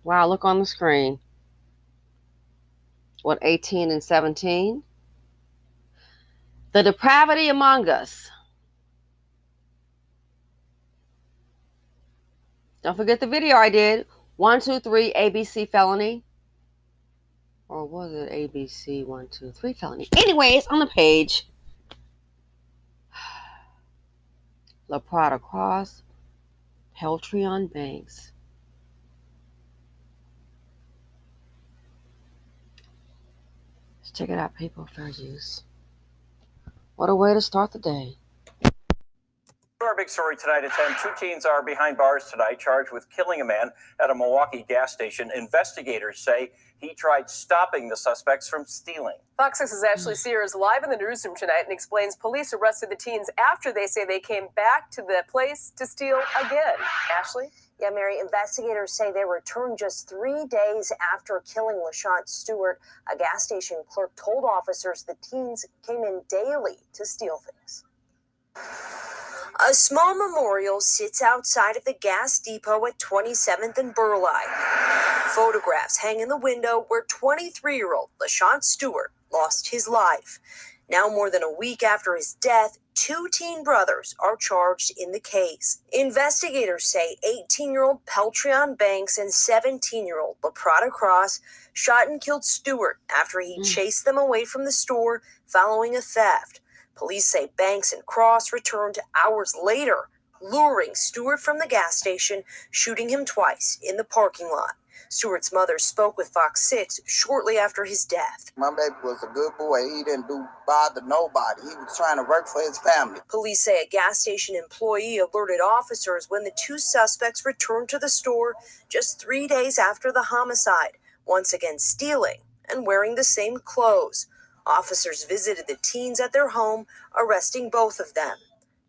Wow, look on the screen. What, 18 and 17? The depravity among us. Don't forget the video I did. 1, 2, 3, ABC felony. Or was it ABC 1, 2, 3 felony? Anyway, it's on the page. La Prada Cross. Peltron Banks. Let's check it out, people. Fair use. What a way to start the day. Our big story tonight at 10. 2 teens are behind bars tonight, charged with killing a man at a Milwaukee gas station. Investigators say he tried stopping the suspects from stealing. Fox 6's Ashley Sear is live in the newsroom tonight and explains police arrested the teens after they say they came back to the place to steal again. Ashley? Yeah, Mary, investigators say they returned just 3 days after killing LaShawn Stewart. A gas station clerk told officers the teens came in daily to steal things. A small memorial sits outside of the gas depot at 27th and Burleigh. Photographs hang in the window where 23-year-old LaShawn Stewart lost his life. Now, more than a week after his death, 2 teen brothers are charged in the case. Investigators say 18-year-old Peltron Banks and 17-year-old La Prada Cross shot and killed Stewart after he chased them away from the store following a theft. Police say Banks and Cross returned hours later, luring Stewart from the gas station, shooting him twice in the parking lot. Stewart's mother spoke with Fox 6 shortly after his death. My baby was a good boy. He didn't bother nobody. He was trying to work for his family. Police say a gas station employee alerted officers when the 2 suspects returned to the store just 3 days after the homicide, once again stealing and wearing the same clothes. Officers visited the teens at their home, arresting both of them.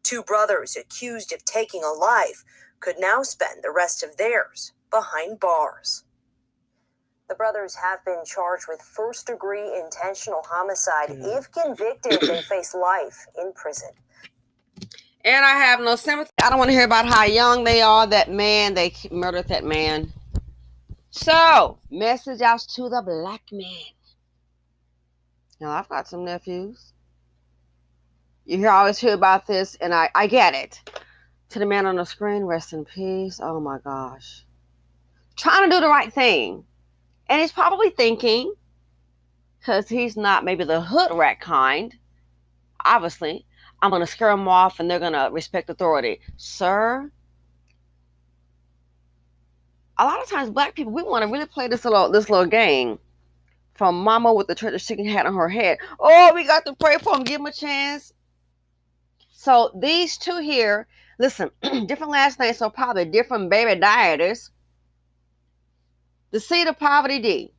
2 brothers accused of taking a life could now spend the rest of theirs behind bars. The brothers have been charged with first-degree intentional homicide. If convicted, they face life in prison. And I have no sympathy. I don't want to hear about how young they are. That man, they murdered that man. So, message out to the black man. Now, I've got some nephews. You always hear about this, and I get it. To the man on the screen, rest in peace. Oh, my gosh. Trying to do the right thing. And he's probably thinking, because he's not maybe the hood rat kind, obviously, I'm going to scare them off and they're going to respect authority. Sir, a lot of times black people, we want to really play this little game. From mama with the church chicken hat on her head. Oh, we got to pray for him. Give him a chance. So these 2 here, listen, different last names, so probably different baby daddies. The seed of poverty D.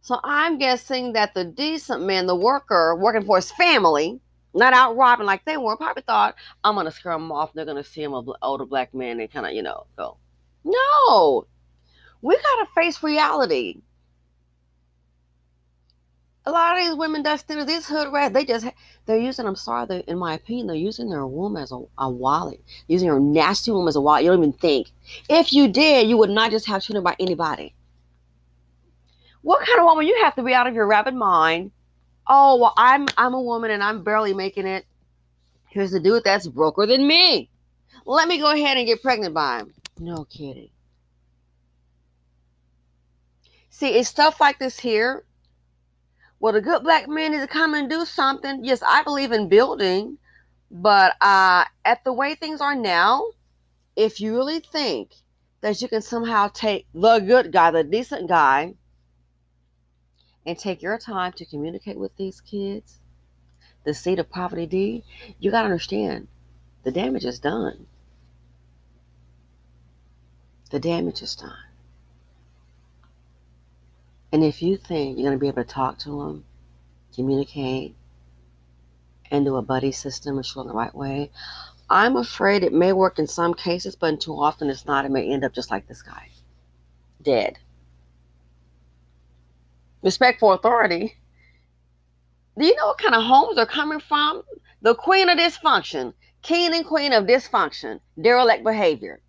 So I'm guessing that the decent man, the worker, working for his family, not out robbing like they were, probably thought, I'm going to scare them off. They're going to see him, an older black man, and kind of, go. No. We got to face reality. A lot of these women, Dustin, these hood rats, they're using, in my opinion, they're using their womb as a wallet. Using your nasty womb as a wallet. You don't even think. If you did, you would not just have children by anybody. What kind of woman? You have to be out of your rabid mind. Oh, well, I'm a woman and I'm barely making it. Here's the dude that's broker than me. Let me go ahead and get pregnant by him. No kidding. See, it's stuff like this here. Well, the good black man needs to come and do something. Yes, I believe in building. But at the way things are now, if you really think that you can somehow take the good guy, the decent guy, and take your time to communicate with these kids, the seed of poverty D, you got to understand, the damage is done. The damage is done. And if you think you're going to be able to talk to them, communicate, and do a buddy system and show them the right way, I'm afraid it may work in some cases, but too often it's not. It may end up just like this guy. Dead. Respect for authority. Do you know what kind of homes they're coming from? The queen of dysfunction. King and queen of dysfunction. Derelict behavior.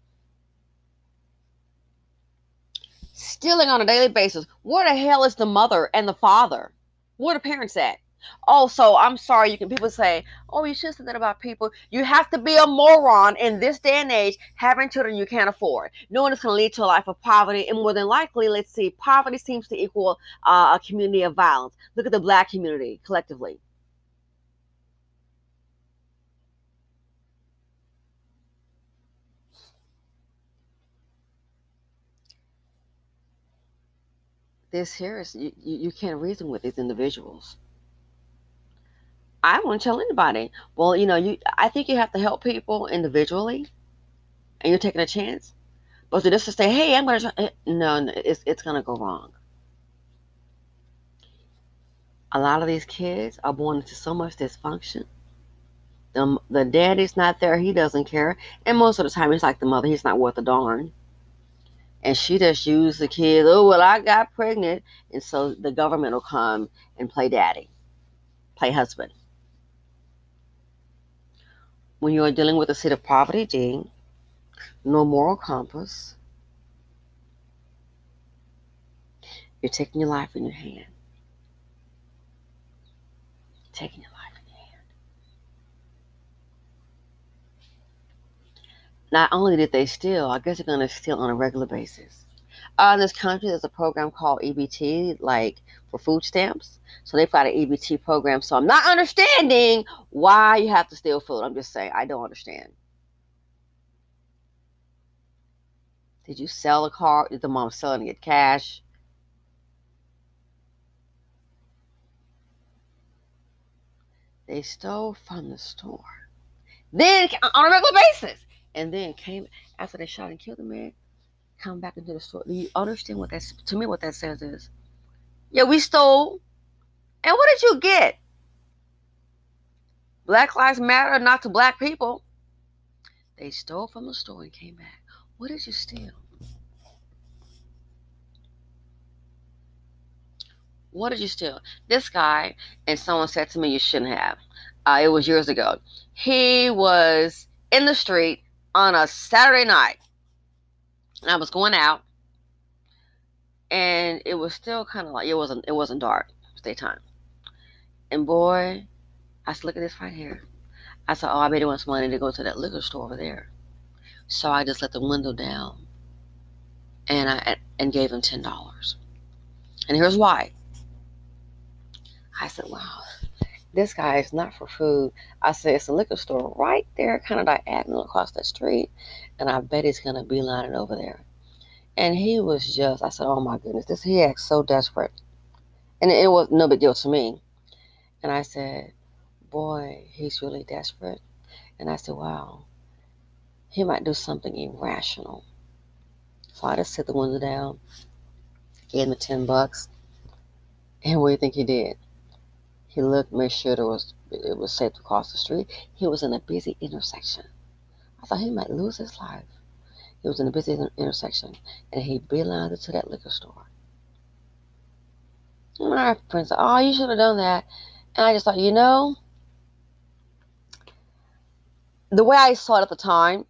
Stealing on a daily basis. Where the hell is the mother and the father? Where are the parents at? Also, I'm sorry, people say, oh, you should say that about people. You have to be a moron in this day and age having children you can't afford, knowing it's going to lead to a life of poverty. And more than likely, let's see, poverty seems to equal a community of violence. Look at the Black community collectively. This here is, you can't reason with these individuals. I won't tell anybody. Well, I think you have to help people individually, and you're taking a chance. But to just to say, hey, I'm going to try, no, it's going to go wrong. A lot of these kids are born into so much dysfunction. The daddy's not there. He doesn't care. And most of the time, it's like the mother. He's not worth a darn. And she just used the kids. Oh, well, I got pregnant. And so the government will come and play daddy, play husband. When you are dealing with a seed of poverty, D, no moral compass, you're taking your life in your hand. Taking your life in your hand. Not only did they steal, I guess they're going to steal on a regular basis. In this country, there's a program called EBT, like for food stamps. So they've got an EBT program. So I'm not understanding why you have to steal food. I'm just saying, I don't understand. Did you sell a car? Did the mom sell it and get cash? They stole from the store. Then, on a regular basis. And then came, after they shot and killed the man, come back into the store. Do you understand what that's, to me, what that says is, yeah, we stole. And what did you get? Black Lives Matter, not to black people. They stole from the store and came back. What did you steal? What did you steal? This guy, and someone said to me, you shouldn't have. It was years ago. He was in the street on a Saturday night. And I was going out. And it was still kind of like, it wasn't dark. It was daytime. And boy, I said, look at this right here. I said, oh, I bet he wants money to go to that liquor store over there. So I just let the window down. And gave him $10. And here's why. I said, wow, this guy is not for food. I said, it's a liquor store right there, kind of diagonal across the street. And I bet he's going to beeline it over there. And he was just, I said, oh my goodness, he acts so desperate. And it was no big deal to me. And I said, boy, he's really desperate. And I said, wow, he might do something irrational. So I just set the window down, gave him the $10. And what do you think he did? He looked, made sure it was safe to cross the street. He was in a busy intersection. I thought he might lose his life. He was in a busy intersection, and he beelined it to that liquor store. And my friend said, oh, you should have done that. And I just thought, the way I saw it at the time,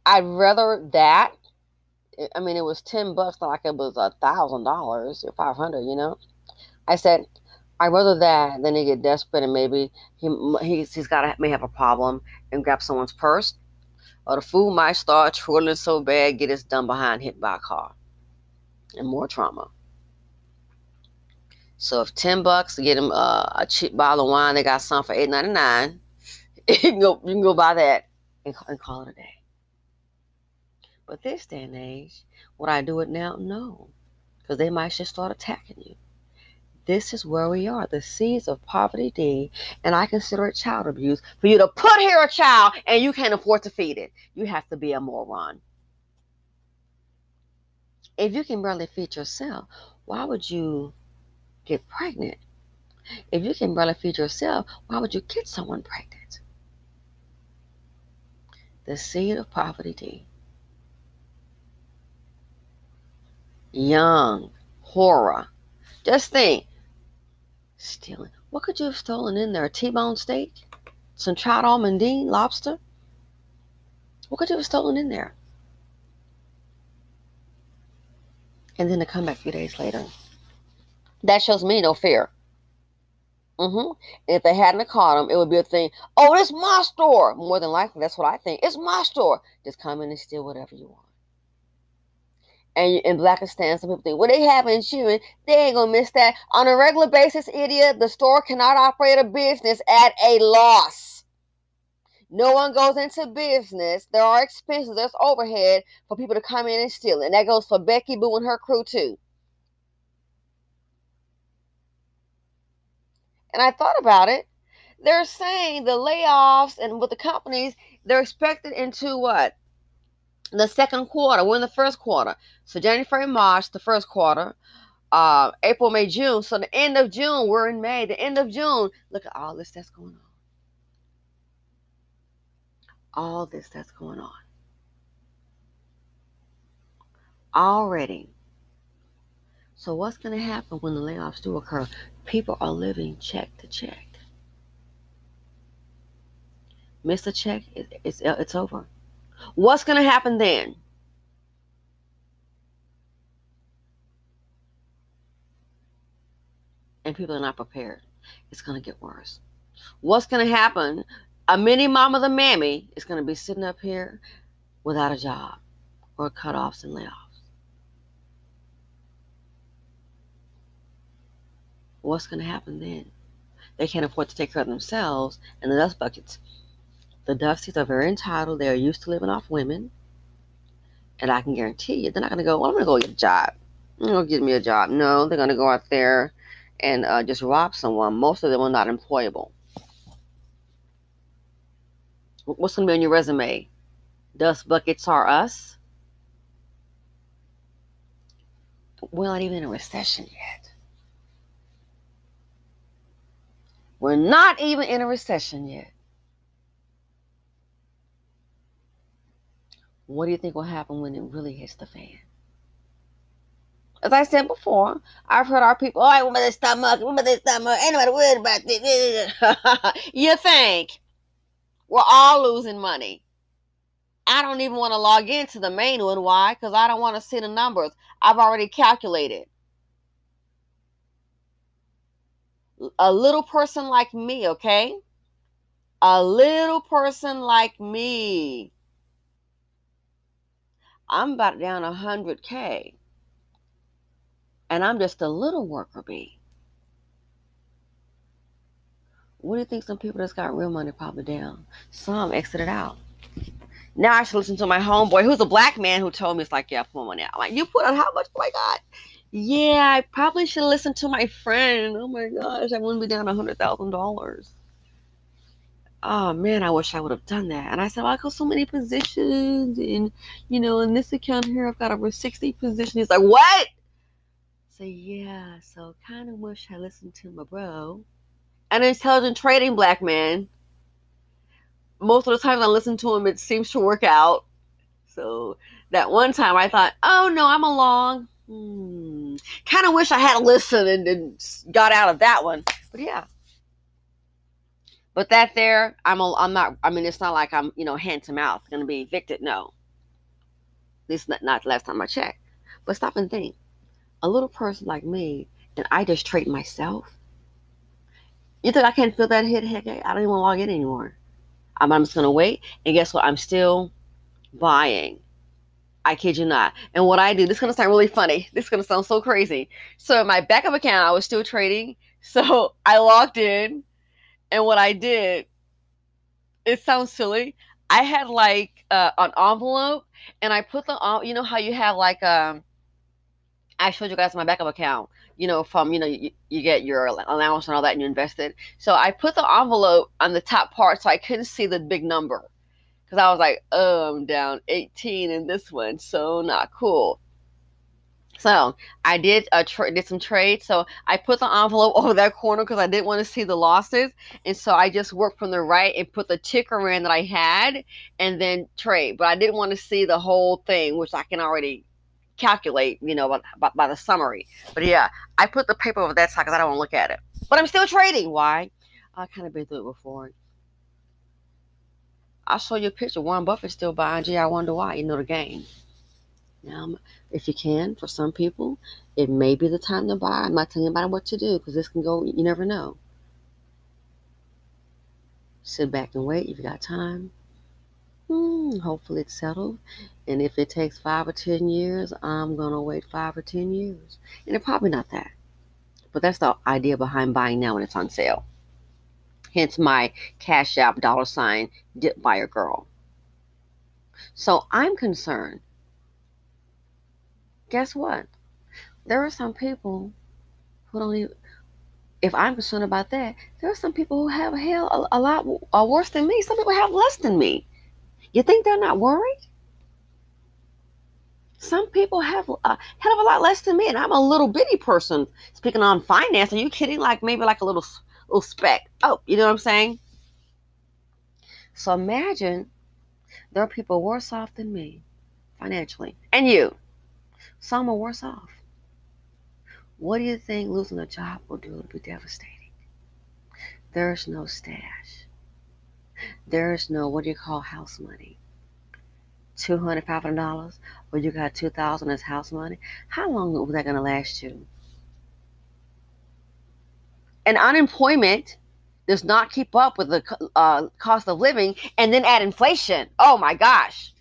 I'd rather that. I mean, it was $10, not like it was $1,000 or $500, I said, I'd rather that than he get desperate and maybe may have a problem and grab someone's purse, or the fool might start twirling so bad, get his dumb behind hit by a car, and more trauma. So if $10 to get him a cheap bottle of wine, they got some for $8.99. You can go buy that and call it a day. But this day and age, would I do it now? No, because they might just start attacking you. This is where we are, the seeds of poverty, D, and I consider it child abuse for you to put here a child and you can't afford to feed it. You have to be a moron. If you can barely feed yourself, why would you get pregnant? If you can barely feed yourself, why would you get someone pregnant? The seed of poverty, D. Young horror. Just think. Stealing. What could you have stolen in there? A T-bone steak? Some trout almondine? Lobster? What could you have stolen in there? and then to come back a few days later. That shows me no fear. If they hadn't caught him, it would be a thing. Oh, it's my store. More than likely, that's what I think. It's my store. Just come in and steal whatever you want. And in Blakkkistan, some people think, well, they have insurance. They ain't going to miss that. On a regular basis, idiot, the store cannot operate a business at a loss. No one goes into business. There are expenses. There's overhead for people to come in and steal. And that goes for Becky Boo and her crew, too. And I thought about it. They're saying the layoffs and with the companies, they're expected into what? The second quarter. We're in the first quarter. So January, February, March, the first quarter. April, May, June. So the end of June, we're in May. The end of June, look at all this that's going on. All this that's going on. Already. So what's going to happen when the layoffs do occur? People are living check to check. Miss a check, it's over. What's going to happen then? And people are not prepared. It's going to get worse. What's going to happen? A mini mama the mammy is going to be sitting up here without a job or cut-offs and layoffs. What's going to happen then? They can't afford to take care of themselves and the dust buckets. The Dusties are very entitled. They're used to living off women. And I can guarantee you, they're not going to go, well, I'm going to go get a job. I'm going to get me a job. No, they're going to go out there and just rob someone. Most of them are not employable. What's going to be on your resume? Dust buckets are us? We're not even in a recession yet. We're not even in a recession yet. What do you think will happen when it really hits the fan? As I said before, I've heard our people, oh, what about this stomach? What about this stomach? Ain't nobody worried about this. You think? We're all losing money. I don't even want to log into the main one. Why? Because I don't want to see the numbers. I've already calculated. A little person like me, okay? A little person like me. I'm about down 100K. And I'm just a little worker bee. What do you think some people that's got real money probably down? Some exited out. Now I should listen to my homeboy, who's a black man, who told me, it's like, yeah, put money out. I'm like, you put out how much? Oh my God. Yeah, I probably should listen to my friend. Oh my gosh, I wouldn't be down $100,000. Oh man, I wish I would have done that. And I said, well, I got so many positions, and in this account here, I've got over 60 positions. He's like, what? So yeah, so kind of wish I listened to my bro. An intelligent trading black man. Most of the times I listen to him, it seems to work out. So that one time I thought, oh no, I'm along. Kind of wish I had listened and got out of that one. But yeah. But that there, I'm not, I mean, it's not like I'm, hand to mouth, going to be evicted. No. At least not the last time I checked. But stop and think. A little person like me, and I just trade myself. You think I can't feel that hit? Heck, I don't even want to log in anymore. I'm just going to wait. And guess what? I'm still buying. I kid you not. And what I do, this is going to sound really funny. This is going to sound so crazy. So in my backup account, I was still trading. So I logged in. And what I did, it sounds silly. I had like an envelope. And I put the, you know how you have like, I showed you guys my backup account, from, you get your allowance and all that and you invest it. So I put the envelope on the top part so I couldn't see the big number. Because I was like, oh, I'm down 18 in this one. So not cool. So I did some trades. So I put the envelope over that corner because I didn't want to see the losses. And so I just worked from the right and put the ticker in that I had and then trade. But I didn't want to see the whole thing, which I can already calculate, by the summary. But yeah, I put the paper over that side because I don't want to look at it. But I'm still trading. Why? I kind of been through it before. I'll show you a picture. Warren Buffett's still buying. Gee, I wonder why. You know the game. Now, if you can, for some people, it may be the time to buy. I'm not telling anybody what to do because this can go, you never know. Sit back and wait if you got time. Hopefully it's settled. And if it takes 5 or 10 years, I'm going to wait 5 or 10 years. And it's probably not that. But that's the idea behind buying now when it's on sale. Hence my Cash App $ dip buyer girl. So I'm concerned. Guess what? There are some people who don't even, if I'm concerned about that, there are some people who have a lot worse than me. Some people have less than me. You think they're not worried? Some people have a hell of a lot less than me, and I'm a little bitty person speaking on finance. Are you kidding? Like maybe like a little speck. Oh, you know what I'm saying? So imagine there are people worse off than me financially, and you. Some are worse off. What do you think losing a job will do? It'll be devastating. There's no stash. There's no, what do you call, house money? $200, $500, or you got $2,000 as house money. How long was that going to last you? And unemployment does not keep up with the cost of living, and then add inflation. Oh my gosh.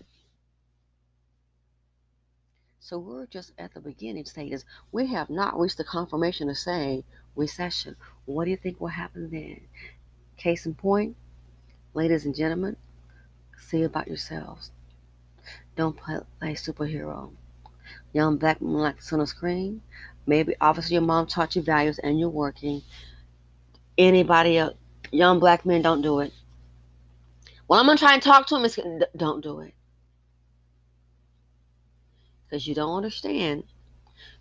So we're just at the beginning stages. We have not reached the confirmation of saying recession. What do you think will happen then? Case in point, ladies and gentlemen, see about yourselves. Don't play superhero. Young black men like to sit on a screen. Maybe obviously your mom taught you values and you're working. Anybody else, young black men, don't do it. When I'm gonna try and talk to them, don't do it. Because you don't understand.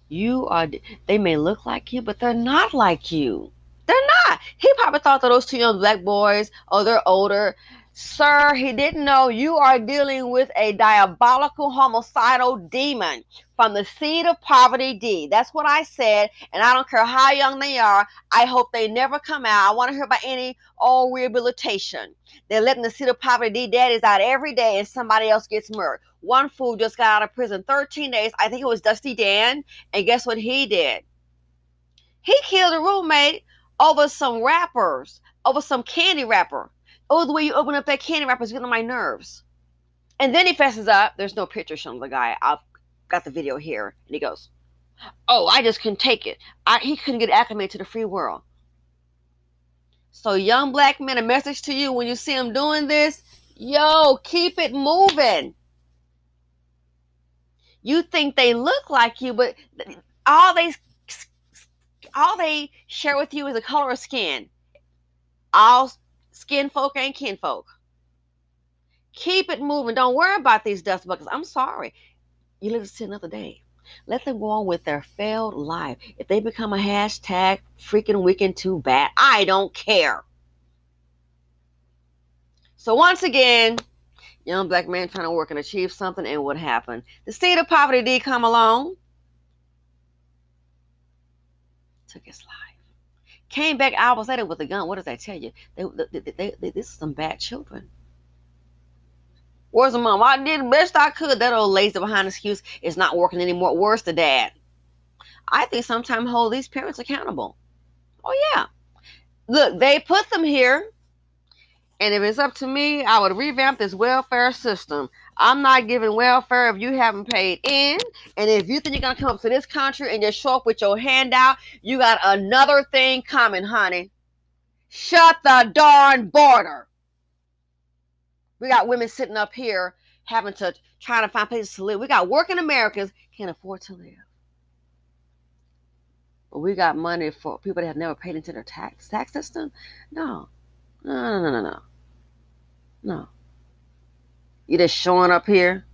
They may look like you, but they're not like you. They're not. He probably thought that those two young black boys, oh, they're older. Sir, he didn't know you are dealing with a diabolical homicidal demon from the seed of poverty D. That's what I said, and I don't care how young they are. I hope they never come out. I want to hear about any rehabilitation. They're letting the seed of poverty D daddies out every day, and somebody else gets murdered. One fool just got out of prison 13 days. I think it was Dusty Dan, and guess what he did? He killed a roommate over some wrappers, over some candy wrapper. Oh, the way you open up that candy wrapper is getting on my nerves. And then he fesses up. There's no picture showing the guy. I've got the video here. And he goes, oh, I just couldn't take it. He couldn't get acclimated to the free world. So young black men, a message to you when you see them doing this, yo, keep it moving. You think they look like you, but all they share with you is the color of skin. All skin folk ain't kinfolk. Keep it moving. Don't worry about these dust buckets. I'm sorry. You live to see another day. Let them go on with their failed life. If they become a hashtag freaking weekend too bad, I don't care. So once again, young black man trying to work and achieve something, and what happened? The seed of poverty did come along. Took his life. Came back hours later with a gun. What does that tell you? This is some bad children. Where's the mom? I did the best I could. That old lazy behind excuse is not working anymore. Where's the dad? I think sometimes hold these parents accountable. Oh, yeah. Look, they put them here. And if it's up to me, I would revamp this welfare system. I'm not giving welfare if you haven't paid in. And if you think you're going to come up to this country and just show up with your hand out, you got another thing coming, honey. Shut the darn border. We got women sitting up here trying to find places to live. We got working Americans can't afford to live. But we got money for people that have never paid into their tax system? No. No. You just showing up here?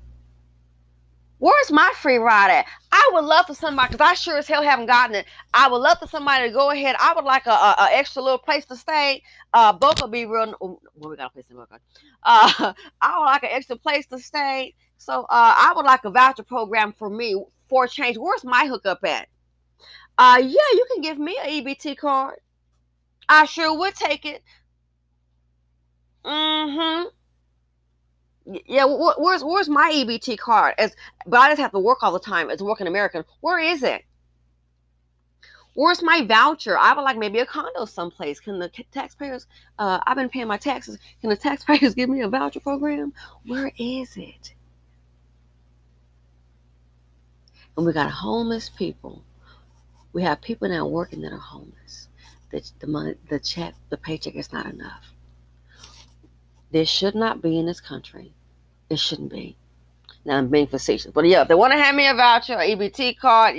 Where's my free ride at? I would love for somebody, because I sure as hell haven't gotten it. I would love for somebody to go ahead. I would like a extra little place to stay. Boca be real. Well, we got a place in Boca. I would like an extra place to stay. So I would like a voucher program for me for a change. Where's my hookup at? Yeah, you can give me an EBT card. I sure would take it. Yeah, where's my EBT card? But I just have to work all the time as a working American. Where is it? Where's my voucher? I would like maybe a condo someplace. Can the taxpayers, I've been paying my taxes. Can the taxpayers give me a voucher program? Where is it? And we got homeless people. We have people now working that are homeless. The money, the paycheck is not enough. This should not be in this country. It shouldn't be. Now I'm being facetious. But yeah, if they want to hand me a voucher or EBT card,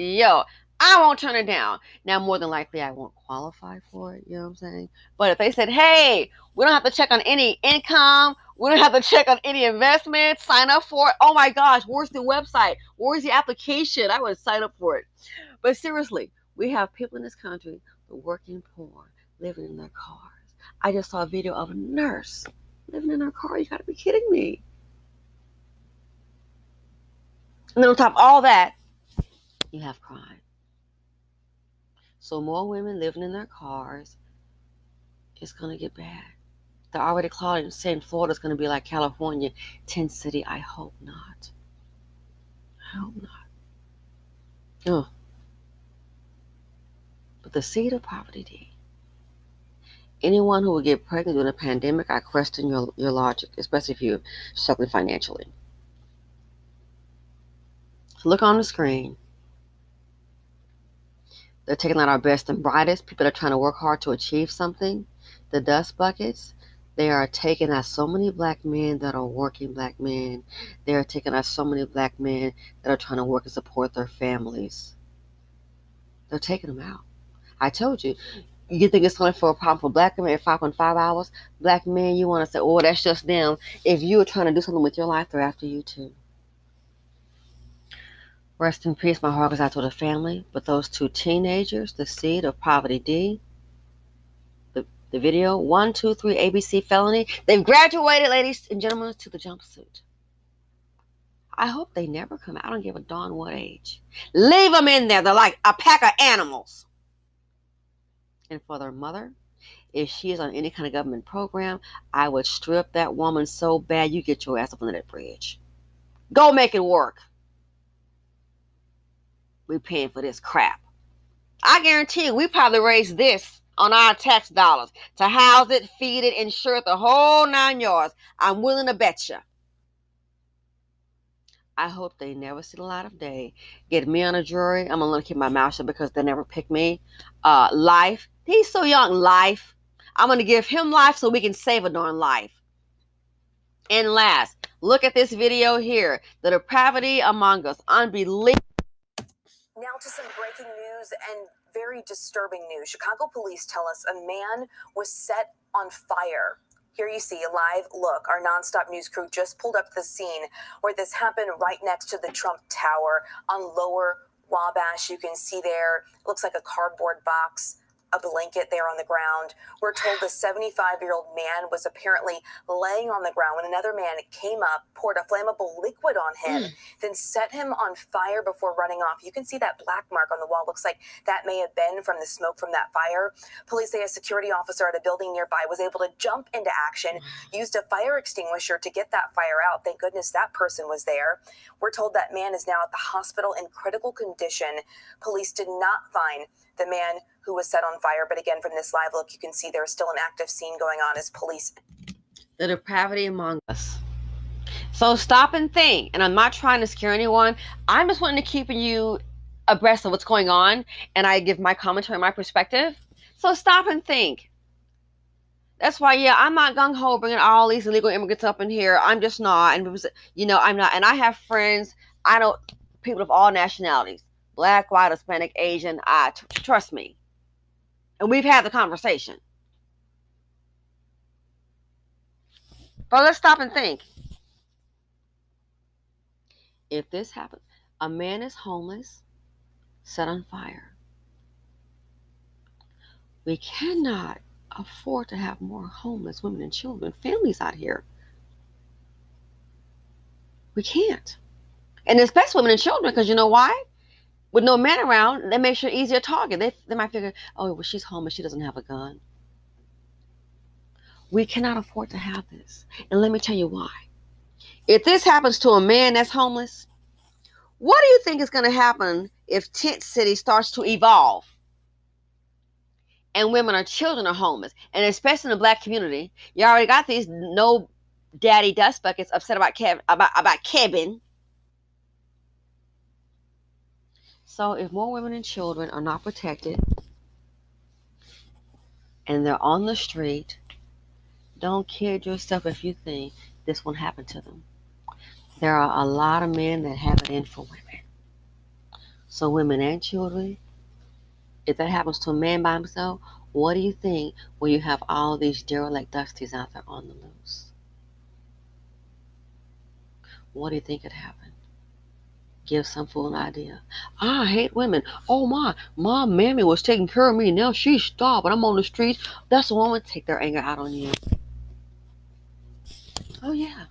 I won't turn it down. Now, more than likely, I won't qualify for it. You know what I'm saying? But if they said, hey, we don't have to check on any income. We don't have to check on any investments. Sign up for it. Oh, my gosh. Where's the website? Where's the application? I would sign up for it. But seriously, we have people in this country, the working poor, living in their cars. I just saw a video of a nurse living in her car. You got to be kidding me. And then on top of all that, you have crime. So more women living in their cars, it's going to get bad. They're already saying Florida's going to be like California, tent city. I hope not. I hope not. Oh. But the seed of poverty, D. Anyone who will get pregnant during a pandemic, I question your logic, especially if you're struggling financially. So look on the screen. They're taking out our best and brightest, people that are trying to work hard to achieve something. The dust buckets, they are taking out so many black men that are working black men. They are taking out so many black men that are trying to work and support their families. They're taking them out. I told you, you think it's only for a problem for black men at 5.5 hours? Black men, you want to say, oh, that's just them. If you are trying to do something with your life, they're after you too. Rest in peace, my heart goes out to the family. But those two teenagers, the seed of poverty, D, the video, 1, 2, 3, ABC Felony, they've graduated, ladies and gentlemen, to the jumpsuit. I hope they never come out. I don't give a darn what age. Leave them in there. They're like a pack of animals. And for their mother, if she is on any kind of government program, I would strip that woman so bad you get your ass up under that bridge. Go make it work. We're paying for this crap. I guarantee you, we probably raised this on our tax dollars to house it, feed it, insure it, the whole 9 yards. I'm willing to bet you. I hope they never see the light of day. Get me on a jury. I'm going to keep my mouth shut because they never pick me. Life. He's so young. Life. I'm going to give him life so we can save a darn life. And last, look at this video here. The depravity among us. Unbelievable. Now to some breaking news and very disturbing news. Chicago police tell us a man was set on fire. Here you see a live look. Our nonstop news crew just pulled up to the scene where this happened right next to the Trump Tower on Lower Wabash. You can see there, looks like a cardboard box, a blanket there on the ground. We're told the 75-year-old man was apparently laying on the ground when another man came up, poured a flammable liquid on him, then set him on fire before running off. You can see that black mark on the wall. Looks like that may have been from the smoke from that fire. Police say a security officer at a building nearby was able to jump into action, used a fire extinguisher to get that fire out. Thank goodness that person was there. We're told that man is now at the hospital in critical condition. Police did not find the man who was set on fire. But again, from this live look, you can see there's still an active scene going on as police. The depravity among us. So stop and think. And I'm not trying to scare anyone. I'm just wanting to keep you abreast of what's going on. And I give my commentary, my perspective. So stop and think. That's why, yeah, I'm not gung-ho bringing all these illegal immigrants up in here. I'm just not. And, you know, I'm not. And I have friends. I know people of all nationalities. Black, white, Hispanic, Asian. Trust me. And we've had the conversation. But let's stop and think. If this happens, a man is homeless, set on fire. We cannot afford to have more homeless women and children, families out here. We can't. And especially women and children, because you know why? With no men around, they make sure easier target. They might figure, oh, well, she's homeless. She doesn't have a gun. We cannot afford to have this. And let me tell you why. If this happens to a man that's homeless, what do you think is going to happen if Tent City starts to evolve and women or children are homeless? And especially in the black community, you already got these no daddy dust buckets upset about Kevin. So if more women and children are not protected and they're on the street, don't kid yourself if you think this won't happen to them. There are a lot of men that have it in for women. So women and children, if that happens to a man by himself, what do you think when you have all these derelict dusties out there on the loose? What do you think could happen? Give some fool an idea. I hate women. Oh my mammy was taking care of me. Now she's stopped and I'm on the streets. That's a woman. Take their anger out on you. Oh yeah.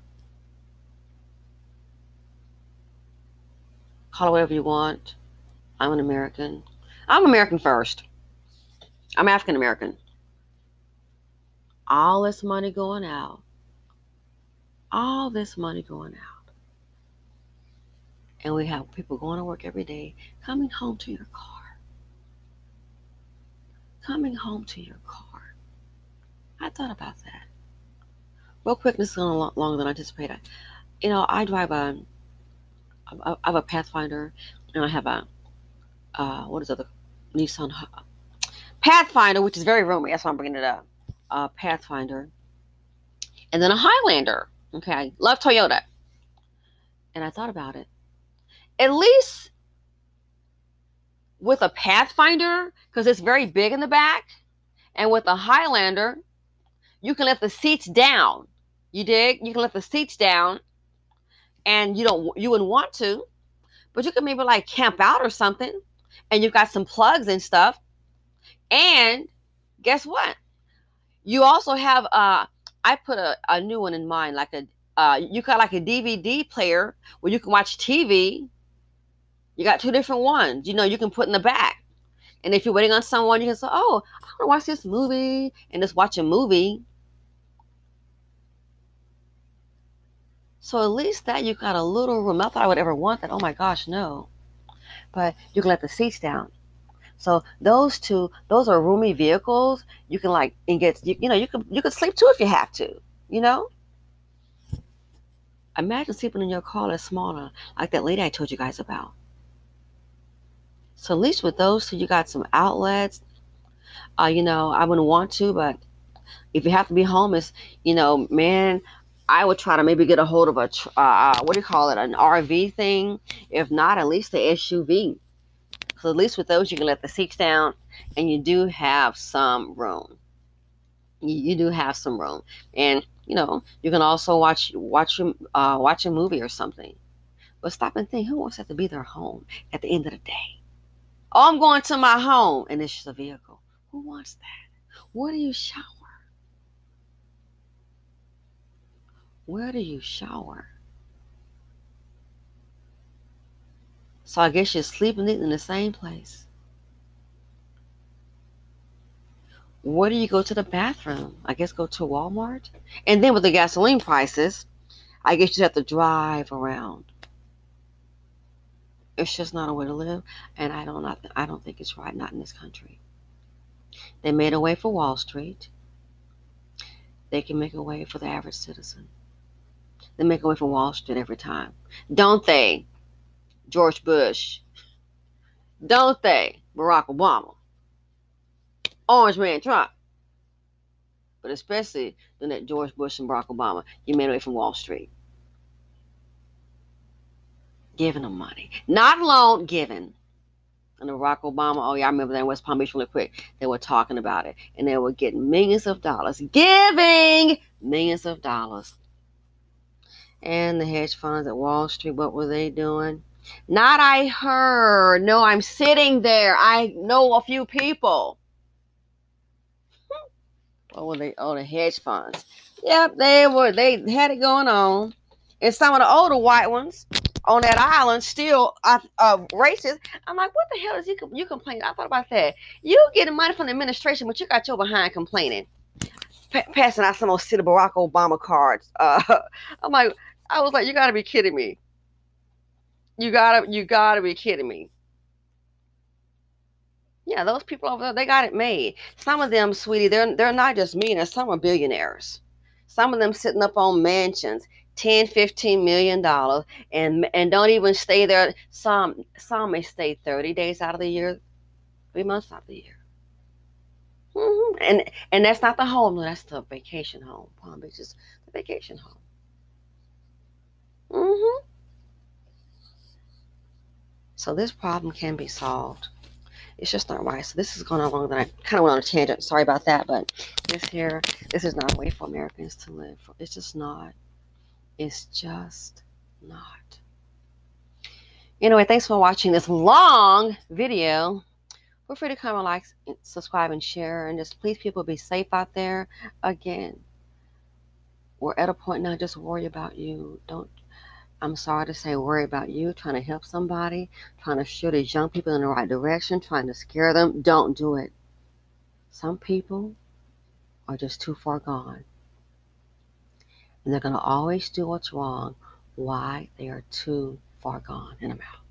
Call it whatever you want. I'm an American. I'm American first. I'm African American. All this money going out. All this money going out. And we have people going to work every day, coming home to your car. Coming home to your car. I thought about that. Real quick, this is going a lot longer than I anticipated. You know, I drive I have a Pathfinder, and I have a, Nissan Pathfinder, which is very roomy. That's why I'm bringing it up. Pathfinder. And then a Highlander. Okay, I love Toyota. And I thought about it. At least with a Pathfinder, because it's very big in the back, and with a Highlander, you can let the seats down. You dig? You can let the seats down, and you wouldn't want to, but you can maybe like camp out or something, and you've got some plugs and stuff. And guess what? You also have I put a new one in mind, like you got like a DVD player where you can watch TV. You got two different ones, you know, you can put in the back. And if you're waiting on someone, you can say, oh, I want to watch this movie, and just watch a movie. So at least that you got a little room. Not that I would ever want that. Oh my gosh, no. But you can let the seats down. So those are roomy vehicles. You can like, and you can sleep too if you have to, you know. Imagine sleeping in your car that's smaller, like that lady I told you guys about. So at least with those two, you got some outlets. You know, I wouldn't want to, but if you have to be homeless, you know, man, I would try to maybe get a hold of an RV thing. If not, at least the SUV. So at least with those, you can let the seats down, and you do have some room. You do have some room, and you know, you can also watch a movie or something. But stop and think, who wants that to be their home at the end of the day? Oh, I'm going to my home, and it's just a vehicle. Who wants that? Where do you shower? Where do you shower? So I guess you're sleeping in the same place. Where do you go to the bathroom? I guess go to Walmart. And then with the gasoline prices, I guess you have to drive around. It's just not a way to live, and I don't think it's right, not in this country. They made a way for Wall Street. They can make a way for the average citizen. They make a way for Wall Street every time. Don't they? George Bush. Don't they? Barack Obama. Orange Man Trump. But especially than that George Bush and Barack Obama. You made away from Wall Street. Giving them money. Not loan, giving. And Barack Obama, oh yeah, I remember that in West Palm Beach really quick. They were talking about it. And they were getting millions of dollars. Giving millions of dollars. And the hedge funds at Wall Street, what were they doing? Not I heard. No, I'm sitting there. I know a few people. What were they? Oh, the hedge funds. Yep, they had it going on. And some of the older white ones on that island still racist. I'm like, what the hell is you complaining? I thought about that. You getting money from the administration, but you got your behind complaining. Passing out some old City Barack Obama cards. I'm like, I was like, you gotta be kidding me. You gotta be kidding me. Yeah, those people over there, they got it made. Some of them, sweetie, they're not just millionaires. Some are billionaires. Some of them sitting up on mansions, 10, $15 million, and don't even stay there. Some may stay 30 days out of the year, 3 months out of the year. And that's not the home. That's the vacation home. Palm Beach is the vacation home. So this problem can be solved. It's just not right. So this is going on longer than I kind of went on a tangent. Sorry about that, but this is not a way for Americans to live. It's just not. It's just not. Anyway, thanks for watching this long video. Feel free to comment, like, subscribe, and share. And just please, people, be safe out there. Again, we're at a point now, just worry about you. I'm sorry to say, worry about you, trying to help somebody, trying to show these young people in the right direction, trying to scare them. Don't do it. Some people are just too far gone. And they're going to always do what's wrong. Why? They are too far gone. And I'm out.